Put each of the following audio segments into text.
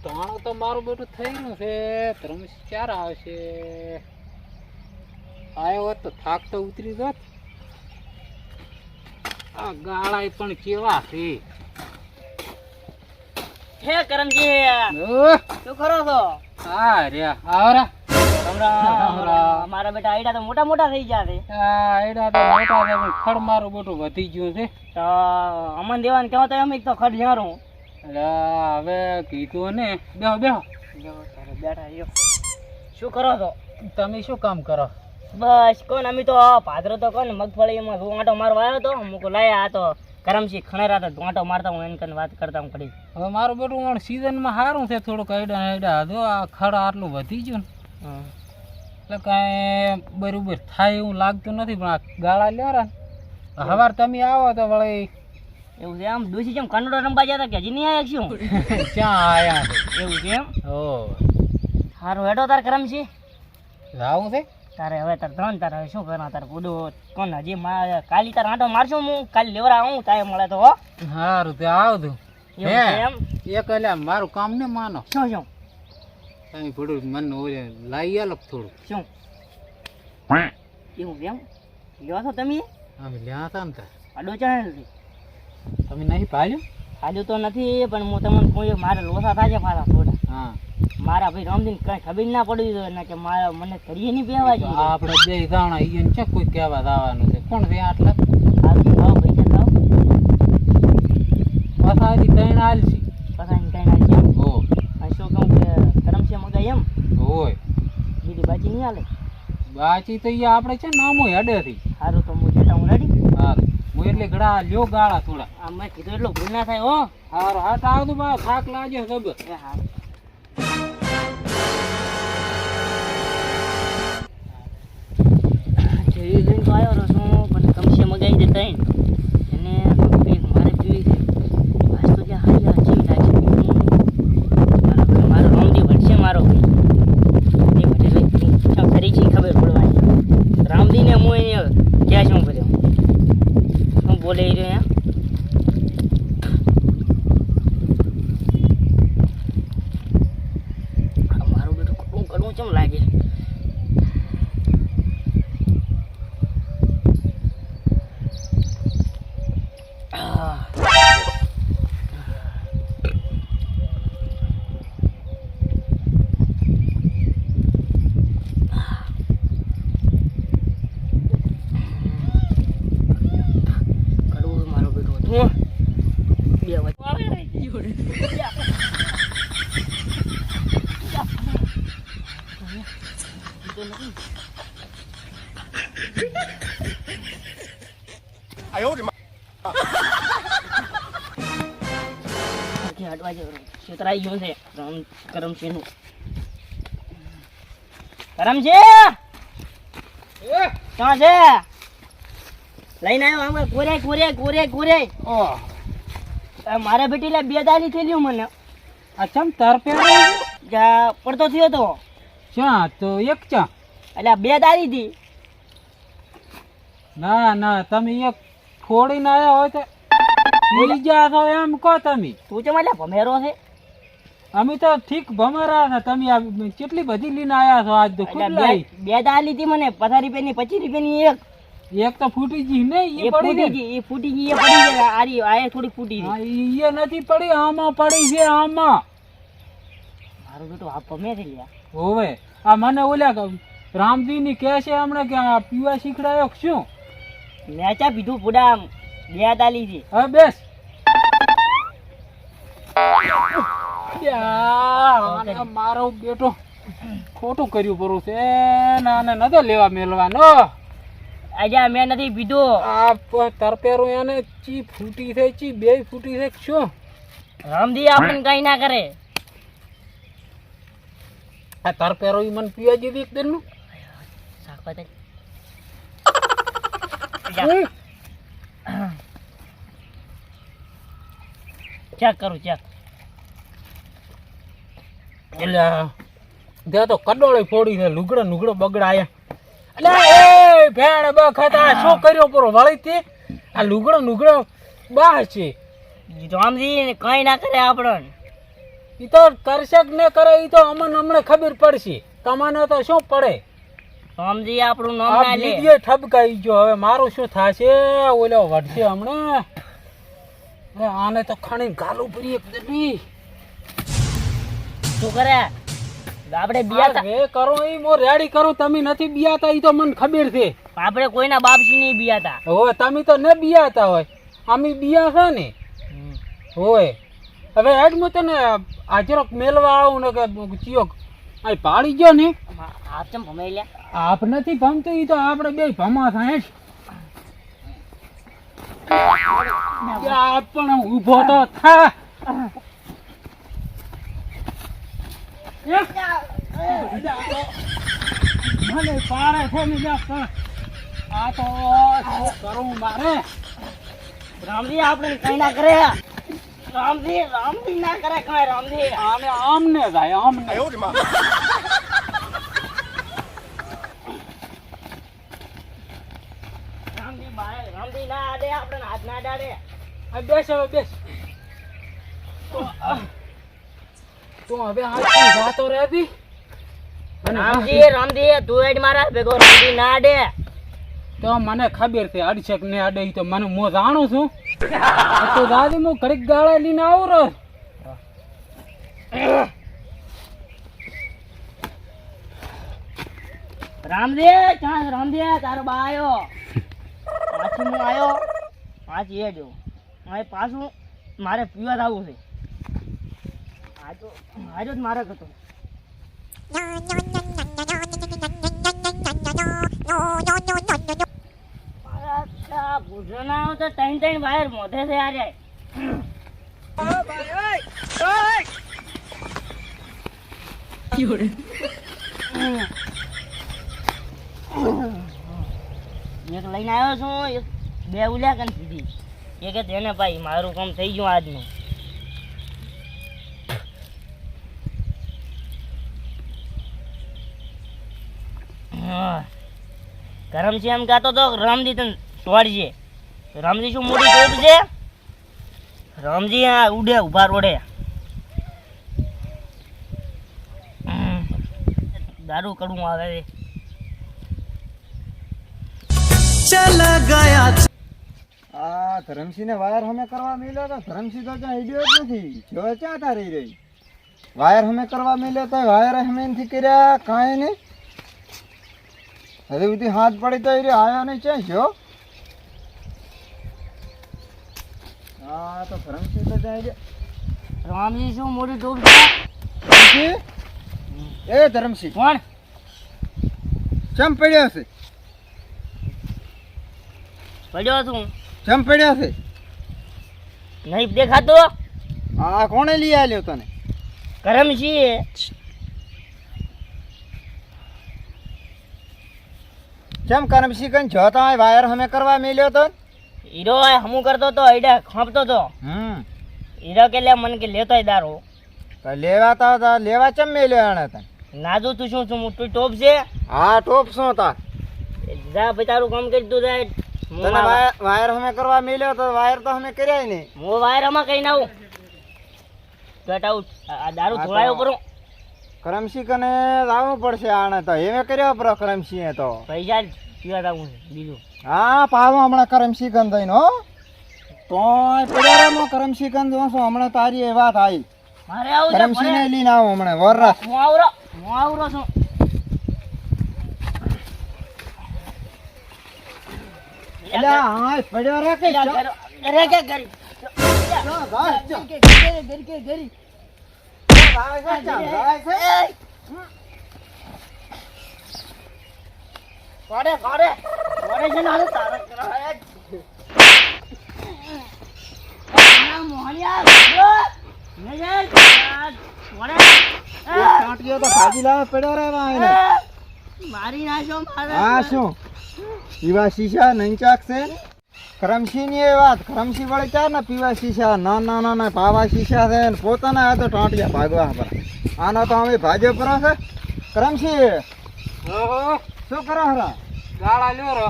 ટાણો તો મારું બેટું થઈ રહ્યું છે. ધર્મેશ ક્યારે આવશે? આવ્યો હોત તો થાક તો ઉતરી જોત. આ ગાળા પણ કેવા છે. હે કરમજી શું કરો છો? હા રે આવરા મારા બેટા આઈડા તો મોટા મોટા થઈ ગયા છે. આ એડા તો મોટા છે પણ ખડ મારું બેટું વધી ગયું છે. તો અમન દેવાન કહો તો એમ તો ખડ જારું. એટલે હવે કીધું ને બેહો બેહો બેઠા રહ્યો. શું કરો છો? તમે શું કામ કરો? બસ કોણ અમે તો ભાદરો તો કોણ મગફળીમાં આંટો મારવા આવ્યો તો મૂકો લાયા. આ તો કરમસિંહ ખણેરા તો આંટો મારતા હું એને વાત કરતા હું કરી. હવે મારું બેટું પણ સિઝનમાં સારું છે. થોડુંક આઈડા જો આ ખડ આટલું વધી ગયું ને એટલે કાંઈ બરાબર થાય એવું લાગતું નથી. પણ આ ગાળા લેરા હવાર તમે આવો તો વળી એવું છે. આમ દુસી જેમ કંડોળો રમવા જતા કે હજી નહીં આવ્યા શું? ક્યાં આયા એવું છે એમ? હો સારું હેડો તાર કરમસિંહ આવું છે. તારે હવે તાર ધન તારે હવે શું કરવા તારે કૂદો કોણ હજી કાલી તાર આંટો મારશું હું કાલે લેવરા આવું તારે મળે તો હો. સારું તે આવતું એવું છે એમ? એક એટલે મારું કામ ને માનો શું શું તમે થોડું મન ઓલે લાવી આલો થોડું. શું એવું એમ લ્યો છો તમે? અમે લ્યા હતા ને આડો ચાલે નથી તમે નહીં પાડ્યું? આડું તો નથી પણ હું તમને કોઈ મારે લોસા થાય છે પાછા થોડા. હા મારા ભાઈ રમદીને કઈ ખબર ના પડી ને કે મારા મને કરીએ નહીં બેવા જોઈએ. આપણે બે દાણા ઈયન છે કોઈ કહેવા જવાનું છે. કોણ છે આટલા? સારું લાવો પૈસા લાવો પસારી ત્રણ આલસી પસાઈને કઈ ના છે એમ? હો અને શું કહું કે કરમસિંહ મગાઈ એમ હોય બીજી બાજી નહીં હાલે? બાચી તો અહીંયા આપણે છે નામો હેડેથી. સારું તો હું જતા હું રેડી. સારું હું એટલે ગળા લ્યો ગાળા થોડા. આ મેં કીધું એટલું ભૂલ ના થાય હો. સારું હાટ આવતું બા થાક લાગ્યો ખબર. એ હારું જોઈ જોઈને તો આવ્યો છું પણ કમસે મગાવી દે તઈ એને મારે પીવી છે. આજ તો ત્યાં હારી જેવી લાગે. મારો રામજી ભટશે મારો ભાઈ એ ભટે લઈ ખરી છે ખબર પડવાની. રામજીને હું એને ક્યાં શું કર્યો હું બોલે રહ્યો એમ મારું બેટું કડવું કડવું કેમ લાગે? કડવું મારું બેટું હતું બે છેતરાઈ ગયું છે કરમસિંહનું. કરમસિંહ ક્યાં છે? લઈને આવ્યો આમ કોરે કોરે કોરે કોરે. ઓહ મારા બેટી લે બે દાલી થયેલી મને આ ચમ તાર પે પડતો થયો તો ચા તો એક ચા. એટલે બે દાલી હતી. ના ના તમે એક ફોડીને આવ્યા હોય તો બીજા છો એમ કહો તમે. તું ચમ એટલે ભમેરો છે? અમે તો ઠીક ભમરા હતા. તમે આ કેટલી બધી લઈને આવ્યા છો આજ તો એટલે ખુલ્લાઈ. બે દાલી હતી મને 50 રૂપિયાની 25 રૂપિયાની એક. એક તો ફૂટી ગઈ નહીં એ એ પડી ફૂટી ગઈ. ગઈ એ ફૂટી ગઈ એ પડી ગઈ. આરી આ થોડી ફૂટી હા ગઈ. એ નથી પડી આમાં પડી છે આમાં. મારું બેટું આ ભમે છે લ્યા. હોવે આ મને ઓલ્યા રામજી ની કહે છે હમણાં કે આ પીવા શીખડાયો કે શું? મેં ચા પીધું પૂડા બે દાલી છે. હવે બેસ. યા, મારો બેટો ખોટું કર્યું પરું છે. ના નતો લેવા મેલવાનો. અજા મેં નથી પીધું. આ તરપેરું એને ચી ફૂટી છે ચી બે ફૂટી છે શું? રામજી આપણને કઈ ના કરે. આ તરપેરો મને પીવા દીધી એક દિનનું. શાકભાજી ચેક કરું ચેક. એટલે ત્યાં તો કડોળી ફોડી છે. લુગડો બગડાયા. એટલે એ ભેણ બખત આ શું કર્યો પૂરો વળી તે આ લુગડો બાહ છે. રામજી કઈ ના કરે આપણને. ઈ તો કરશે કે ન કરે ઈ તો અમને હમણાં ખબર પડશે, તમને તો શું પડે. રામજી આપણું નામ આ ના લે. બીજે ઠપકાઈ ગયો, હવે મારું શું થશે? ઓલો વઢશે હમણાં. હવે આને તો ખણી ગાલું ભરી એક દડી. શું કરે આપણે બિયાતા વે કરો ઈ મો રેડી કરું, તમે નથી બિયાતા ઈ તો મને ખબર છે. આપણે કોઈના બાપસી નહીં બિયાતા. હવે તમે તો ન બિયાતા હોય, અમે બિયા છે ને. હોય હવે હેડ હું તને આજરોક મેલવા આવું ને કે ચિયો આ પાડી ગયો ને. આપ ચમ ભમાઈ લે. આપ નથી ભમતું ઈ તો આપણે બે ભમા થાય. આપ પણ ઊભો તો થા. મને પાડે છે ને પણ આ તો શું કરું મારે. રામજી આપણે કઈ ના કરે. રામજી ના કરે કઈ. રામજી આને આમને જાય આમને. રામજી ના આડે આપણે હાથ ના ડાડે. બેસ હવે બેસ. તો હવે આ જાતો રહેતી. રામજી તું એડ મારા ભેગો. રામજી ના આડે. તો મને ખબર છે અડશક ને અડે ઈ તો મને મો જાણું છું. તો દાદી હું ઘડીક ગાળા લઈને આવું રો. રામજી તારો બા આયો. પાછી હું આયો. પાછી એ જો હવે પાછું મારે પીવા જવું છે. આજો જ મારે હતો. ગુજરાના તો ત્રણ વાયર મોઢે છે આજે. એક લઈને આવ્યો છું, બે ઉલ્યા કન સીધી. એ કે તેને ભાઈ મારું કામ થઈ ગયું આજનું. કરમસી એમ કહેતો તો રામજી તને તોડજે. રામજી શું મોટી ટોપ છે? રામજી આ ઉડે ઉભા રોડે. દારૂ કડું આવે છે. ચલા ગયા. આ ધરમસિંહ ને વાયર હમે કરવા મેલ્યો તો ધરમસિંહ તો ક્યાં હિડ્યો જ નથી. જો ક્યાં તારી રહી વાયર હમે કરવા મેલ્યો તો વાયર હમે નથી કર્યા કાંઈ નહીં. હજી સુધી હાથ પડી તો આવ્યો નહીં છે જો. હા તો ધરમસિંહ તો જાય. રામજી શું મોટી ટોપ છે? ધરમસિંહ એ ધરમસિંહ કોણ ચમ પડ્યો છે? પડ્યો છું ચમ પડ્યો છે? નહીં દેખાતો. આ કોણે લઈ આવ્યો તને? કરમસી. ચમ કરમસિંહ કન જોતા વાયર હમે કરવા મેલ્યો તો? હીરો હમું કરતો તો એડા ખાંપતો તો. હીરો કે લે મને કે લેતો દારૂ. તો લેવા તો લેવા ચમ મેલ્યો એને તને? નાજુ તું શું છું મોટું ટોપ છે? હા ટોપ શું તા? જા ભાઈ તારું કામ કરી તું જાય. તને વાયર હમે કરવા મેલ્યો તો વાયર તો હમે કર્યા નહીં. હું વાયર માં કઈ ના આવું. ગટ આઉટ. આ દારૂ થોડાયો પરો. કરમસિંહ કને લાવવું પડશે આને તો. એમે કર્યો પરો કરમસિંહ તો. પૈસા પીવા જાવું છે બીજું. હા પાવો હમણાં કરમસિંહ કન દઈને હો. તોય પડ્યામાં કરમસિંહ કન જો છું હમણાં તારી એ વાત આવી. મારે આવું છે. કરમસિંહ ને લઈને આવું હમણાં વરરાસ. હું આવરો છું. એટલે હા પડ્યો રે કે અરે કે કરી ઘરી કોડે છે ને હાલ તારે કરાય. મોહનિયા નજર કોડે કાંટિયો તો ભાજી લાવે પડ્યો રે વાયને. મારી નાશો મારે. હા શું પીવા શીશા નંચાક છે? કરમસિંહ ની એ વાત. કરમસિંહ વળે ચાર ને પીવા શીશા ના ના ના ના પાવા શીશા છે ને પોતાના આ તો ટાંટિયા ભાગવા પર. આનો તો અમે ભાજે પર છે. કરમસિંહ શું કરો હરા? ગાળા લ્યો રો.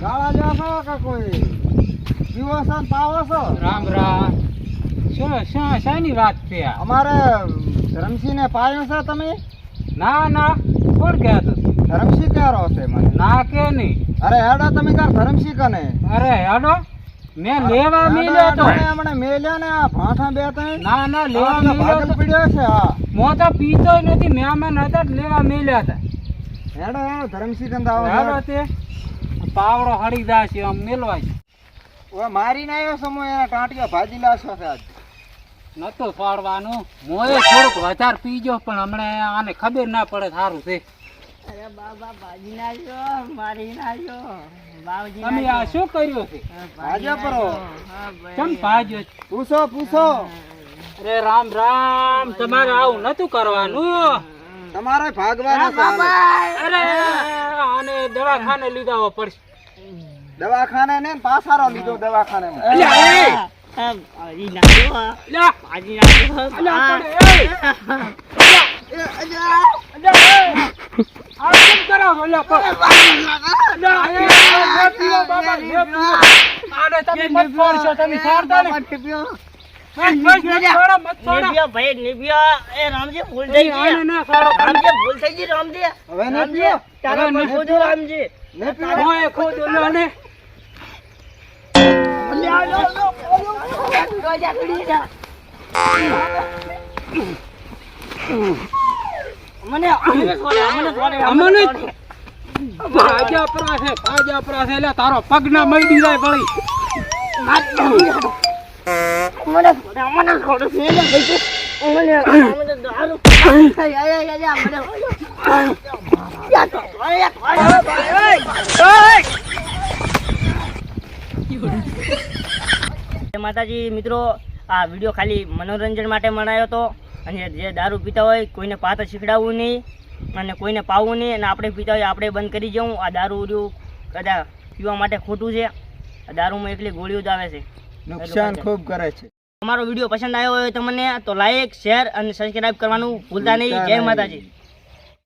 ગાળા લ્યો છો કે કોઈ પીવો છો ને પાવો છો? રામ રામ. શાની વાત છે આ? અમારે ધરમસિંહને પાયો છે તમે? ના ના કોણ કહેતો તું? ધરમસિંહ ક્યાં છે મને? ના કે નહીં. અરે હેડો તમે તાર ધરમસિંહ કને. અરે હેડો મેં લેવા મેલ્યો તો. હમણાં મેલ્યો ને આ ભાઠા બે ત્રણ. ના ના લેવા આ મેલ્યો પાગલ તો. પીડ્યો છે હા. મો તો પીતો નથી, મહેમાન હતા તો લેવા મેલ્યા હતા. હેડો હેડો ધરમસિંહ કંદ આવો હેડો તે પાવડો હળી જાય છે આમ મેલવાય છે. ઓય મારીને આવ્યો સમો એના ટાંટિયા ભાજી લાશો છે આજ. નતો ફાડવાનું, મોએ થોડુંક વધારે પીજો પણ હમણે આને ખબર ના પડે સારું છે. અરે બાબા ભાજી નાખ્યો, મારી નાખ્યો, બાવજી તમે આ શું કર્યું છે? ભાજ્યા પરો. કેમ ભાજ્યો? પૂછો પૂછો. અરે રામ રામ, તમારે આવું નતું કરવાનું. તમારે ભાગવાના છે હાલે. અરે આને દવાખાને લીધા પડશે. દવાખાને ને પાસારો લીધો દવાખાને ભાજી નાખ્યો, ભાજી રામજી ભૂલ થઈ ગઈ, રામજી ભૂલ થઈ ગઈ, રામજી હવે ને પીઓ. તારા પર ખોજો રામજી. ને પીઓ. તારો પગ ના મળી જાય પડી. માતાજી મિત્રો, આ વિડીયો ખાલી મનોરંજન માટે બનાવ્યો હતો. અને જે દારૂ પીતા હોય કોઈને પાતા શીખડાવવું નહીં અને કોઈને પાવું નહીં, અને આપણે પીતા હોય આપણે બંધ કરી જવું. આ દારૂ ઉર્યું કદાચ પીવા માટે ખોટું છે. આ દારૂમાં એકલી ગોળીઓ જ આવે છે, નુકસાન ખૂબ કરે છે. અમારો વિડીયો પસંદ આવ્યો હોય તમને તો લાઈક, શેર અને સબસ્ક્રાઇબ કરવાનું ભૂલતા નહીં. જય માતાજી.